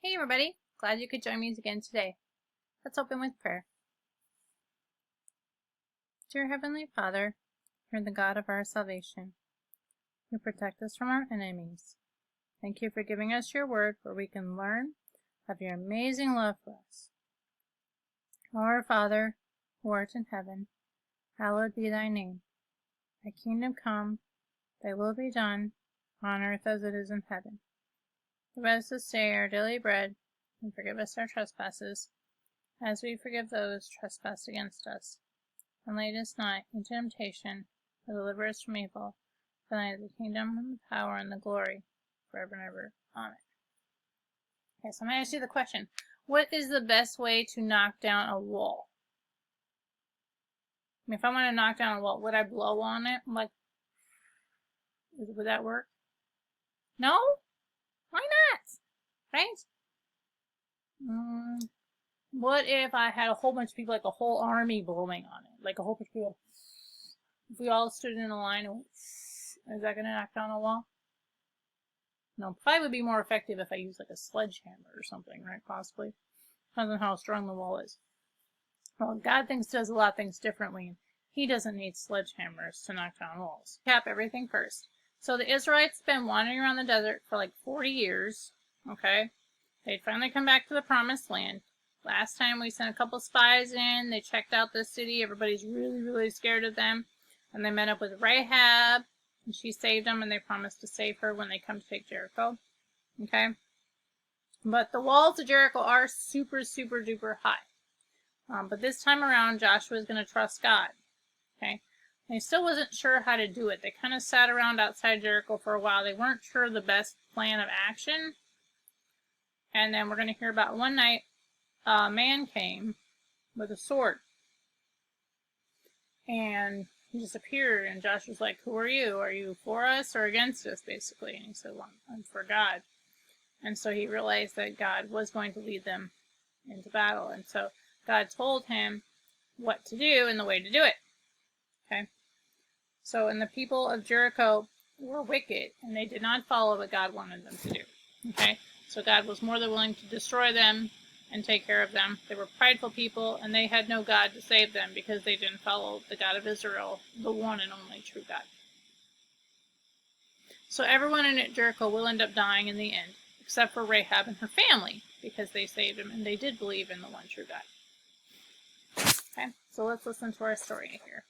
Hey everybody, glad you could join me again today. Let's open with prayer. Dear Heavenly Father, you're the God of our salvation. You protect us from our enemies. Thank you for giving us your word where we can learn of your amazing love for us. Our Father, who art in heaven, hallowed be thy name. Thy kingdom come, thy will be done, on earth as it is in heaven. Give us this day our daily bread, and forgive us our trespasses, as we forgive those trespass against us. And lead us not into temptation, but deliver us from evil. For thine is the kingdom, and the power, and the glory, forever and ever. Amen. Okay, so I'm going to ask you the question. What is the best way to knock down a wall? I mean, if I want to knock down a wall, would I blow on it? Like, would that work? No? Why not? Right? What if I had a whole bunch of people, like a whole army blowing on it? Like a whole bunch of people. If we all stood in a line, and is that going to knock down a wall? No, probably would be more effective if I used like a sledgehammer or something, right? Possibly. Depends on how strong the wall is. Well, God does a lot of things differently, and He doesn't need sledgehammers to knock down walls. Cap everything first. So the Israelites have been wandering around the desert for like 40 years, okay? They'd finally come back to the promised land. Last time we sent a couple spies in, they checked out the city, everybody's really scared of them, and they met up with Rahab, and she saved them, and they promised to save her when they come to take Jericho, okay? But the walls of Jericho are super duper high. But this time around, Joshua is going to trust God, okay? And he still wasn't sure how to do it. They kind of sat around outside Jericho for a while. They weren't sure the best plan of action. And then we're going to hear about one night, a man came with a sword. And he just appeared, and Joshua's like, who are you? Are you for us or against us, basically? And he said, well, I'm for God. And so he realized that God was going to lead them into battle. And so God told him what to do and the way to do it. Okay? So, and the people of Jericho were wicked, and they did not follow what God wanted them to do. Okay? So God was more than willing to destroy them and take care of them. They were prideful people, and they had no God to save them because they didn't follow the God of Israel, the one and only true God. So everyone in Jericho will end up dying in the end, except for Rahab and her family, because they saved him and they did believe in the one true God. Okay, so let's listen to our story here.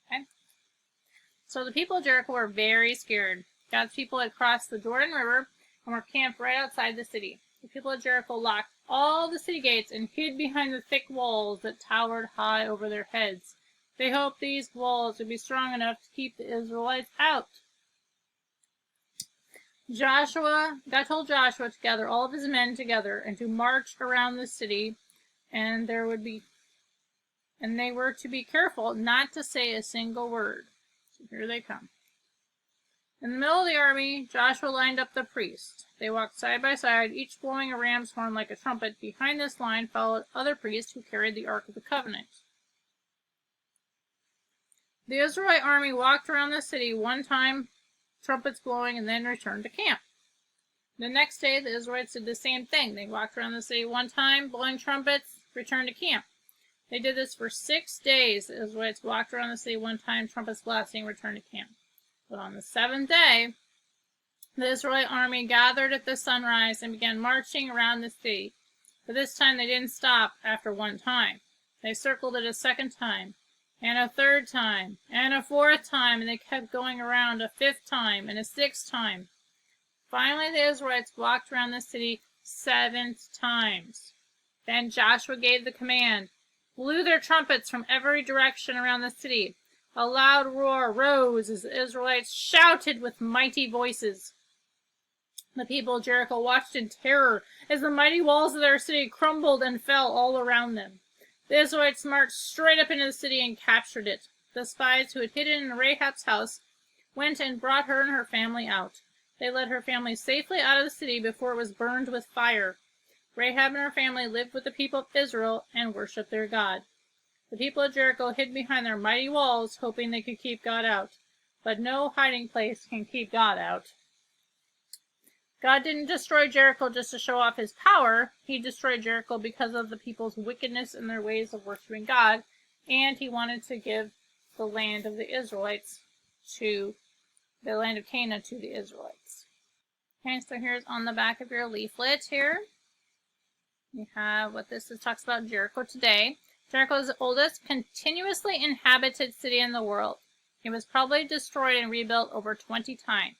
Okay, so the people of Jericho were very scared. God's people had crossed the Jordan River and were camped right outside the city. The people of Jericho locked all the city gates and hid behind the thick walls that towered high over their heads. They hoped these walls would be strong enough to keep the Israelites out. God told Joshua to gather all of his men together and to march around the city, and they were to be careful not to say a single word. So here they come. In the middle of the army, Joshua lined up the priests. They walked side by side, each blowing a ram's horn like a trumpet. Behind this line followed other priests who carried the Ark of the Covenant. The Israelite army walked around the city one time, trumpets blowing, and then returned to camp. The next day, the Israelites did the same thing. They walked around the city one time, blowing trumpets, returned to camp. They did this for 6 days. The Israelites walked around the city one time, trumpets blasting, returned to camp. But on the 7th day, the Israelite army gathered at the sunrise and began marching around the city. But this time they didn't stop after one time. They circled it a second time, and a third time, and a fourth time, and they kept going around a 5th time and a 6th time. Finally, the Israelites walked around the city 7 times. Then Joshua gave the command, blew their trumpets from every direction around the city. A loud roar rose as the Israelites shouted with mighty voices. The people of Jericho watched in terror as the mighty walls of their city crumbled and fell all around them. The Israelites marched straight up into the city and captured it. The spies who had hidden in Rahab's house went and brought her and her family out. They led her family safely out of the city before it was burned with fire. Rahab and her family lived with the people of Israel and worshipped their God. The people of Jericho hid behind their mighty walls, hoping they could keep God out. But no hiding place can keep God out. God didn't destroy Jericho just to show off his power. He destroyed Jericho because of the people's wickedness and their ways of worshiping God. And he wanted to give the land of the Israelites to the land of Canaan to the Israelites. Okay, so here's on the back of your leaflet here. You have what this is, talks about Jericho today. Jericho is the oldest continuously inhabited city in the world. It was probably destroyed and rebuilt over 20 times.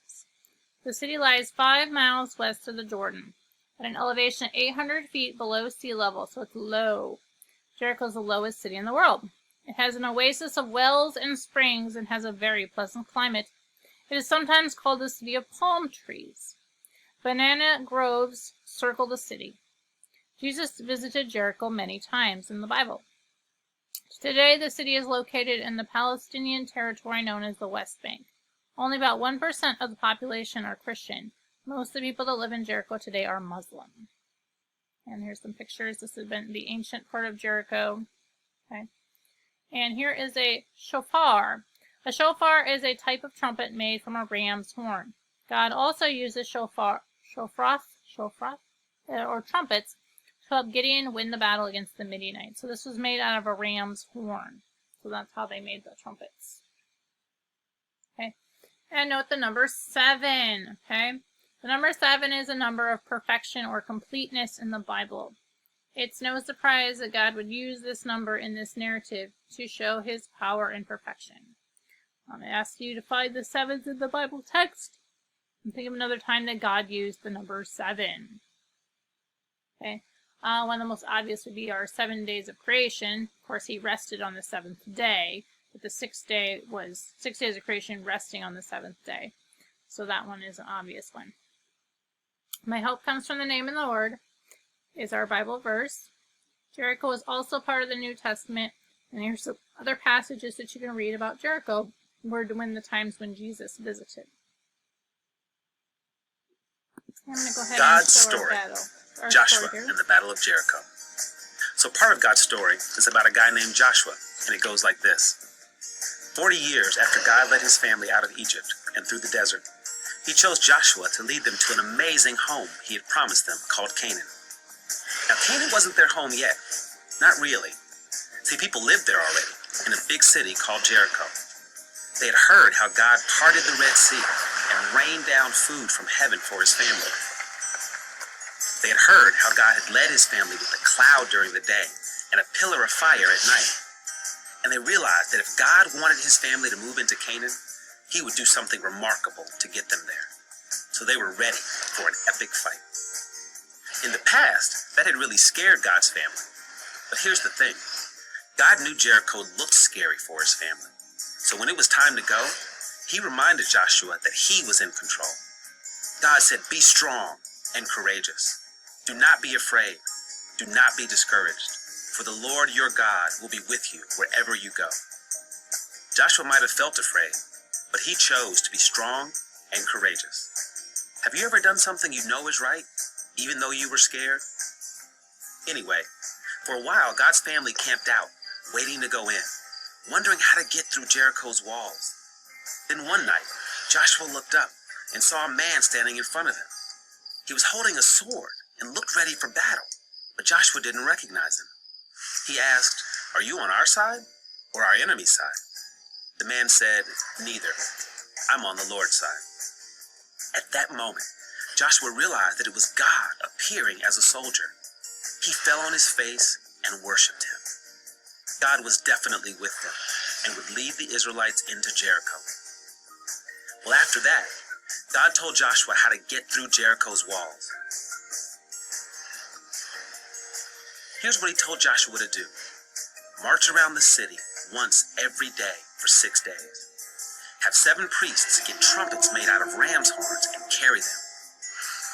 The city lies 5 miles west of the Jordan, at an elevation of 800 feet below sea level, so it's low. Jericho is the lowest city in the world. It has an oasis of wells and springs and has a very pleasant climate. It is sometimes called the city of palm trees. Banana groves circle the city. Jesus visited Jericho many times in the Bible. Today, the city is located in the Palestinian territory known as the West Bank. Only about 1% of the population are Christian. Most of the people that live in Jericho today are Muslim. And here's some pictures. This has been the ancient part of Jericho. Okay. And here is a shofar. A shofar is a type of trumpet made from a ram's horn. God also uses shofars, or trumpets, to help Gideon win the battle against the Midianites. So this was made out of a ram's horn. So that's how they made the trumpets. Okay. And note the number 7. Okay. The number 7 is a number of perfection or completeness in the Bible. It's no surprise that God would use this number in this narrative to show his power and perfection. I asked you to find the 7s in the Bible text. And think of another time that God used the number 7. Okay. One of the most obvious would be our 7 days of creation. Of course, he rested on the 7th day, but the 6th day was 6 days of creation resting on the 7th day. So that one is an obvious one. My help comes from the name of the Lord is our Bible verse. Jericho is also part of the New Testament, and here's some other passages that you can read about Jericho when the times when Jesus visited. I'm going to go ahead God's and show story. Joshua and the Battle of Jericho. So part of God's story is about a guy named Joshua, and it goes like this. 40 years after God led his family out of Egypt and through the desert, he chose Joshua to lead them to an amazing home he had promised them called Canaan. Now, Canaan wasn't their home yet. Not really. See, people lived there already, in a big city called Jericho. They had heard how God parted the Red Sea and rained down food from heaven for his family. They had heard how God had led his family with a cloud during the day and a pillar of fire at night. And they realized that if God wanted his family to move into Canaan, he would do something remarkable to get them there. So they were ready for an epic fight. In the past, that had really scared God's family. But here's the thing. God knew Jericho looked scary for his family. So when it was time to go, he reminded Joshua that he was in control. God said, "Be strong and courageous. Do not be afraid. Do not be discouraged. For the Lord your God will be with you wherever you go." Joshua might have felt afraid, but he chose to be strong and courageous. Have you ever done something you know is right, even though you were scared? Anyway, for a while, God's family camped out, waiting to go in, wondering how to get through Jericho's walls. Then one night, Joshua looked up and saw a man standing in front of him. He was holding a sword and looked ready for battle, but Joshua didn't recognize him. He asked, "Are you on our side or our enemy's side?" The man said, "Neither. I'm on the Lord's side." At that moment, Joshua realized that it was God appearing as a soldier. He fell on his face and worshiped him. God was definitely with them and would lead the Israelites into Jericho. Well, after that, God told Joshua how to get through Jericho's walls. Here's what he told Joshua to do. March around the city once every day for 6 days. Have 7 priests get trumpets made out of ram's horns and carry them.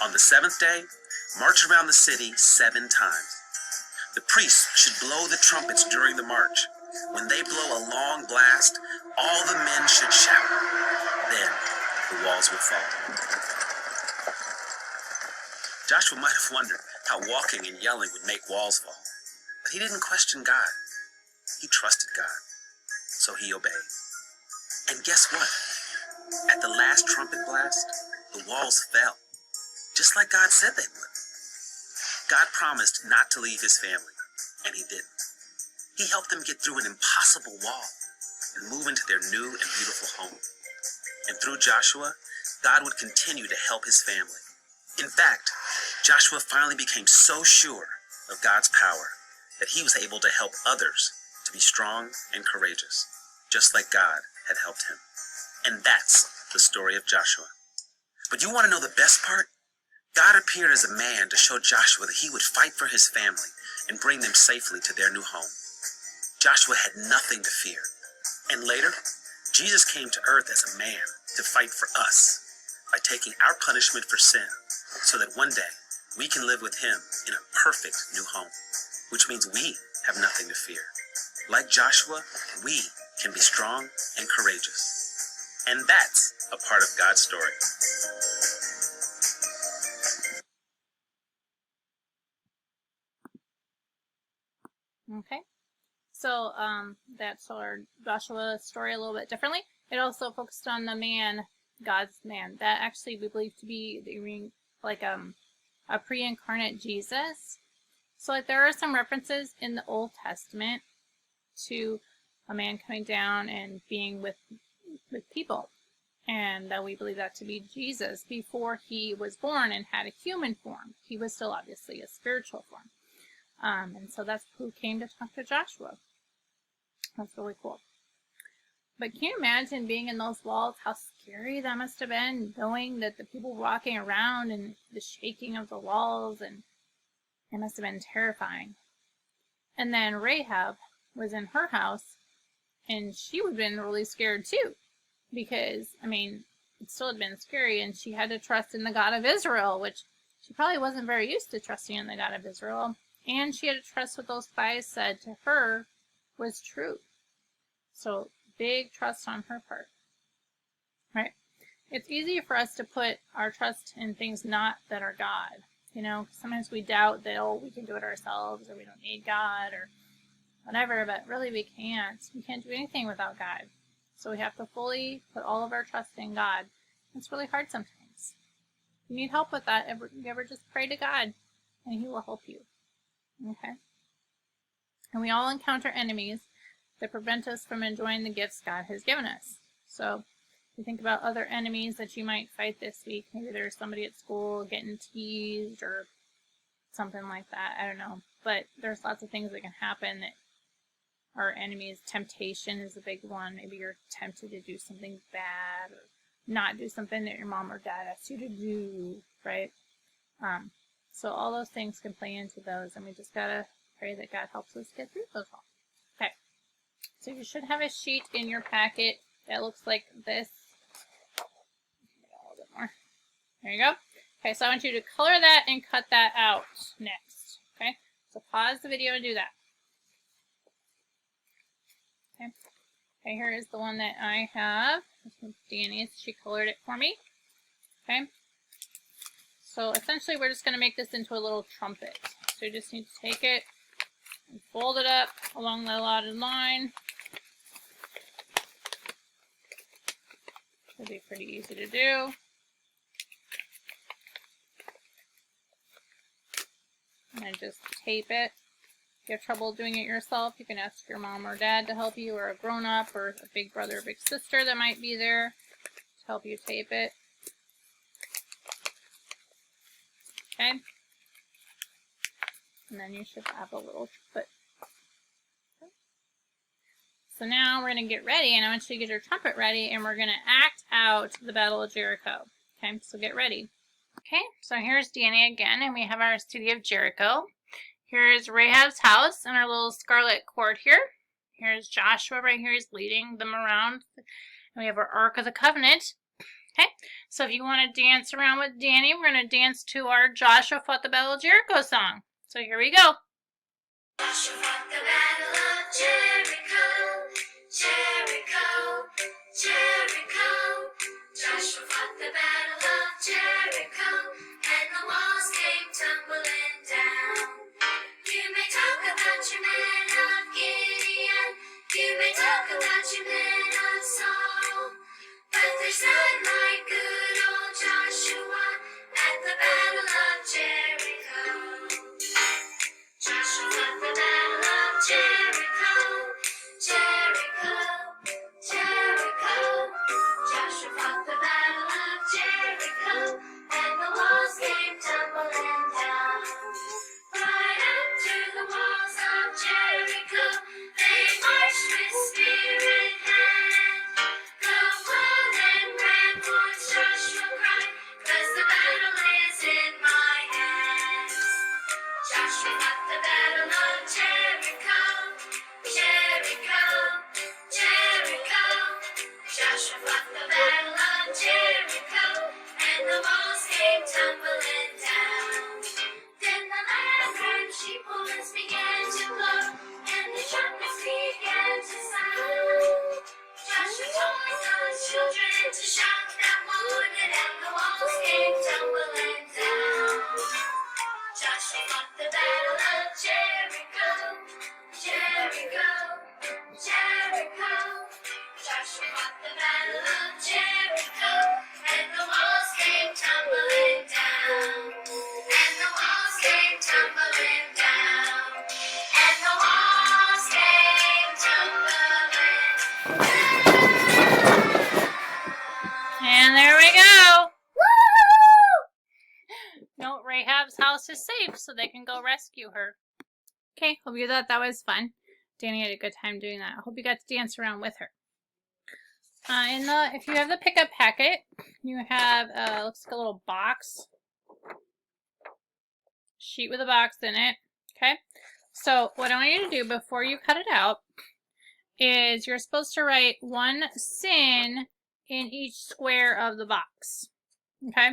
On the 7th day, march around the city 7 times. The priests should blow the trumpets during the march. When they blow a long blast, all the men should shout. Then the walls will fall. Joshua might have wondered how walking and yelling would make walls fall, but he didn't question God. He trusted God, so he obeyed. And guess what? At the last trumpet blast, the walls fell, just just like God said they would. God promised not to leave his family, and he didn't. He helped them get through an impossible wall and move into their new and beautiful home. And through Joshua, God would continue to help his family. In fact, Joshua finally became so sure of God's power that he was able to help others to be strong and courageous, just like God had helped him. And that's the story of Joshua. But you want to know the best part? God appeared as a man to show Joshua that he would fight for his family and bring them safely to their new home. Joshua had nothing to fear. And later, Jesus came to earth as a man to fight for us by taking our punishment for sin so that one day we can live with him in a perfect new home, which means we have nothing to fear. Like Joshua, we can be strong and courageous. And that's a part of God's story. Okay, so that's our Joshua story a little bit differently. It also focused on the man, God's man, that actually we believe to be like a pre-incarnate Jesus. So like there are some references in the Old Testament to a man coming down and being with people, and we believe that to be Jesus before he was born and had a human form. He was still obviously a spiritual form. And so that's who came to talk to Joshua. That's really cool. But can you imagine being in those walls, how scary that must have been, knowing that the people walking around and the shaking of the walls, and it must have been terrifying. And then Rahab was in her house, and she would have been really scared too, because, I mean, it still had been scary, and she had to trust in the God of Israel, which she probably wasn't very used to trusting in the God of Israel. And she had to trust what those spies said to her was true. So big trust on her part, right? It's easy for us to put our trust in things not that are God. You know, sometimes we doubt that, oh, we can do it ourselves, or we don't need God, or whatever, but really we can't. We can't do anything without God. So we have to fully put all of our trust in God. It's really hard sometimes. If you need help with that, you ever just pray to God, and he will help you. Okay? And we all encounter enemies that prevent us from enjoying the gifts God has given us. So if you think about other enemies that you might fight this week, maybe there's somebody at school getting teased or something like that. I don't know. But there's lots of things that can happen that are enemies. Temptation is a big one. Maybe you're tempted to do something bad or not do something that your mom or dad asked you to do, right? So all those things can play into those, and we just gotta pray that God helps us get through those all. Okay, so you should have a sheet in your packet that looks like this. A little bit more. There you go. Okay, so I want you to color that and cut that out next. Okay, so pause the video and do that. Okay, okay, here is the one that I have. This one's Danny's. She colored it for me. Okay. So essentially we're just going to make this into a little trumpet. So you just need to take it and fold it up along the allotted line. Should be pretty easy to do. And then just tape it. If you have trouble doing it yourself, you can ask your mom or dad to help you, or a grown-up, or a big brother or big sister that might be there to help you tape it. Okay, and then you should have a little trumpet. Okay. So now we're going to get ready, and I want you to get your trumpet ready, and we're going to act out the Battle of Jericho. Okay, so get ready. Okay, so here's Danny again, and we have our city of Jericho. Here's Rahab's house and our little scarlet cord here. Here's Joshua right here. He's leading them around. And we have our Ark of the Covenant. Okay, so if you want to dance around with Danny, we're going to dance to our Joshua Fought the Battle of Jericho song. So here we go. Joshua fought the battle of Jericho, Jericho, Jericho. Joshua fought the battle of Jericho, and the walls came tumbling down. You may talk about your men of Gideon, you may talk about your men of Saul, but there's none like good old Joshua at the battle Rahab's house is safe, so they can go rescue her. Okay, hope you thought that was fun. Danny had a good time doing that. I hope you got to dance around with her. If you have the pickup packet, you have looks like a little box sheet with a box in it. Okay, so what I want you to do before you cut it out is you're supposed to write one sin in each square of the box. Okay,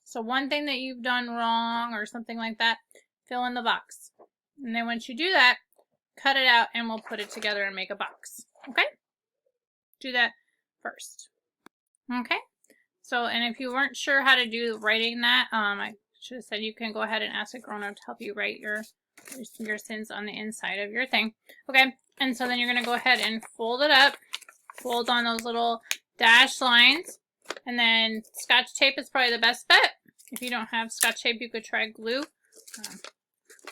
so one thing that you've done wrong or something like that, fill in the box. And then once you do that, cut it out and we'll put it together and make a box. Okay, do that first. Okay, so and if you weren't sure how to do writing that, I should have said you can go ahead and ask a grown-up to help you write your sins on the inside of your thing. Okay, and so then you're going to go ahead and fold it up, fold on those little dashed lines, and then Scotch tape is probably the best bet. If you don't have Scotch tape, you could try glue,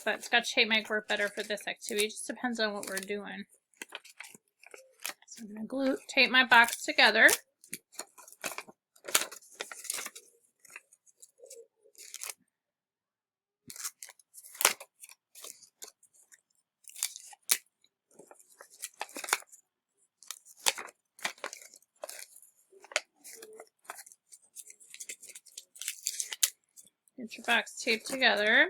but Scotch tape might work better for this activity. It just depends on what we're doing. So I'm going to tape my box together. Get your box taped together.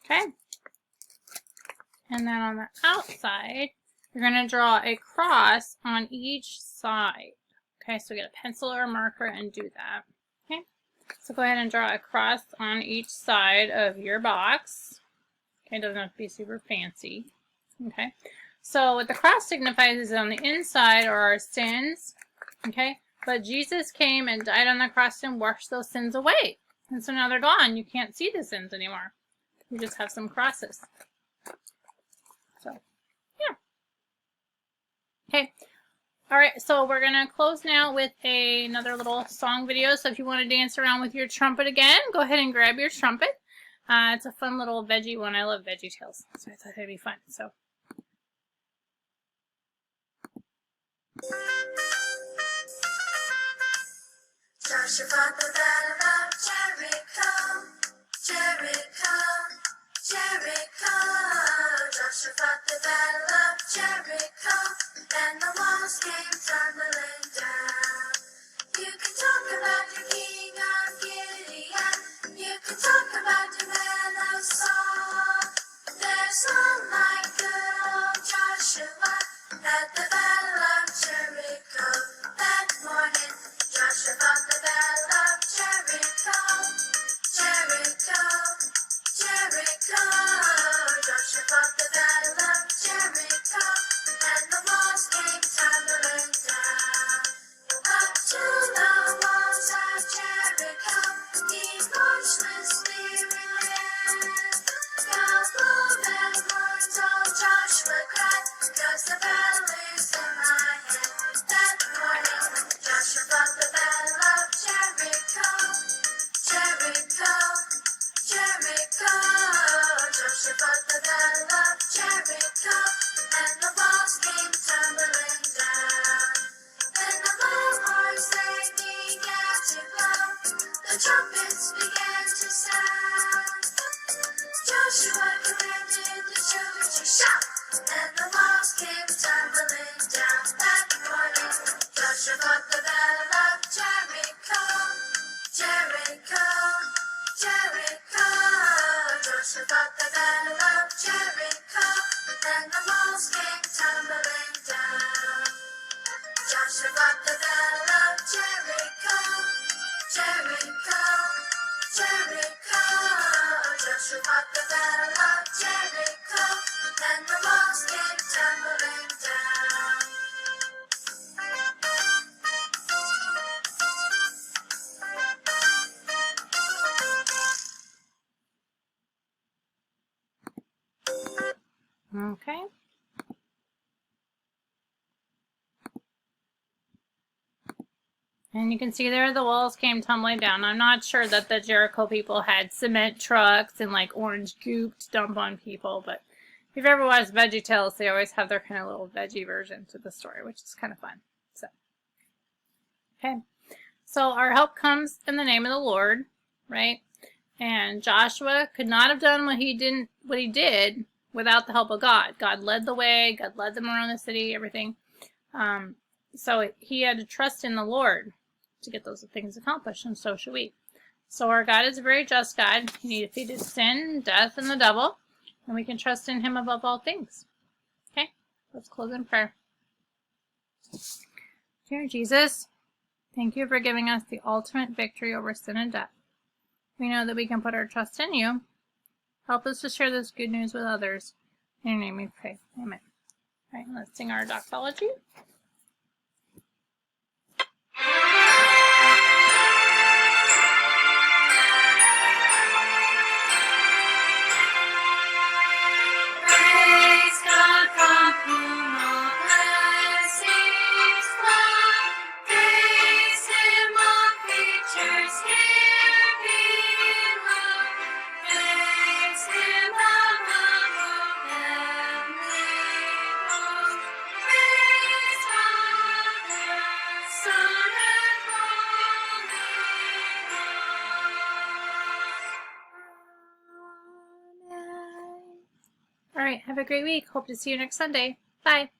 Okay. And then on the outside, you're going to draw a cross on each side. Okay, so get a pencil or a marker and do that. Okay. So go ahead and draw a cross on each side of your box. Okay, it doesn't have to be super fancy. Okay, so what the cross signifies is on the inside are our sins. Okay, but Jesus came and died on the cross and washed those sins away. And so now they're gone. You can't see the sins anymore. You just have some crosses. So, yeah. Okay. All right, so we're going to close now with another little song video. So if you want to dance around with your trumpet again, go ahead and grab your trumpet. It's a fun little veggie one. I love Veggie Tales, so I thought it'd be fun. So. Joshua fought the battle of Jericho, Jericho, Jericho. Joshua fought the battle of Jericho, and the walls came tumbling down. You can talk about the king of Gideon, you can talk about the man of Saul. There's none like good old Joshua at the battle of Jericho. That morning, Joshua fought the battle of Jericho, Jericho, Jericho. Joshua fought the battle of Jericho, and the walls came tumbling down. Up to the walls of Jericho, he marched with spirit hand. Now blow them horns, old Joshua cried, 'cause the battle is in my hand. That morning, Joshua fought the battle of Jericho, Jericho, Jericho. Joshua fought the battle of Jericho, and the walls came tumbling down. Then the bullhorns they began to blow, the trumpets began to sound. Joshua commanded the children to shout, and the walls came tumbling down. That morning, Joshua fought the battle of Jericho, Jericho, Jericho. Joshua fought the battle of Jericho, and the walls came tumbling down. Joshua fought the battle of Jericho, Jericho, Jericho. Joshua fought the battle of Jericho, and the walls came tumbling down. Okay. And you can see there the walls came tumbling down. I'm not sure that the Jericho people had cement trucks and like orange goop to dump on people, but if you've ever watched VeggieTales, they always have their kind of little veggie version to the story, which is kind of fun. So, okay. So our help comes in the name of the Lord, right? And Joshua could not have done what he did without the help of God. God led the way. God led them around the city, everything. So he had to trust in the Lord to get those things accomplished, and so should we. So our God is a very just God. He defeated sin, death, and the devil, and we can trust in him above all things. Okay, let's close in prayer. Dear Jesus, thank you for giving us the ultimate victory over sin and death. We know that we can put our trust in you. Help us to share this good news with others. In your name we pray. Amen. All right, let's sing our doxology. Praise God from whom all blessings flow. Praise Him, all creatures here below. Praise Him above all heavenly hosts. Praise Father, Son, and Holy Ghost. Amen. All right, have a great week. Hope to see you next Sunday. Bye.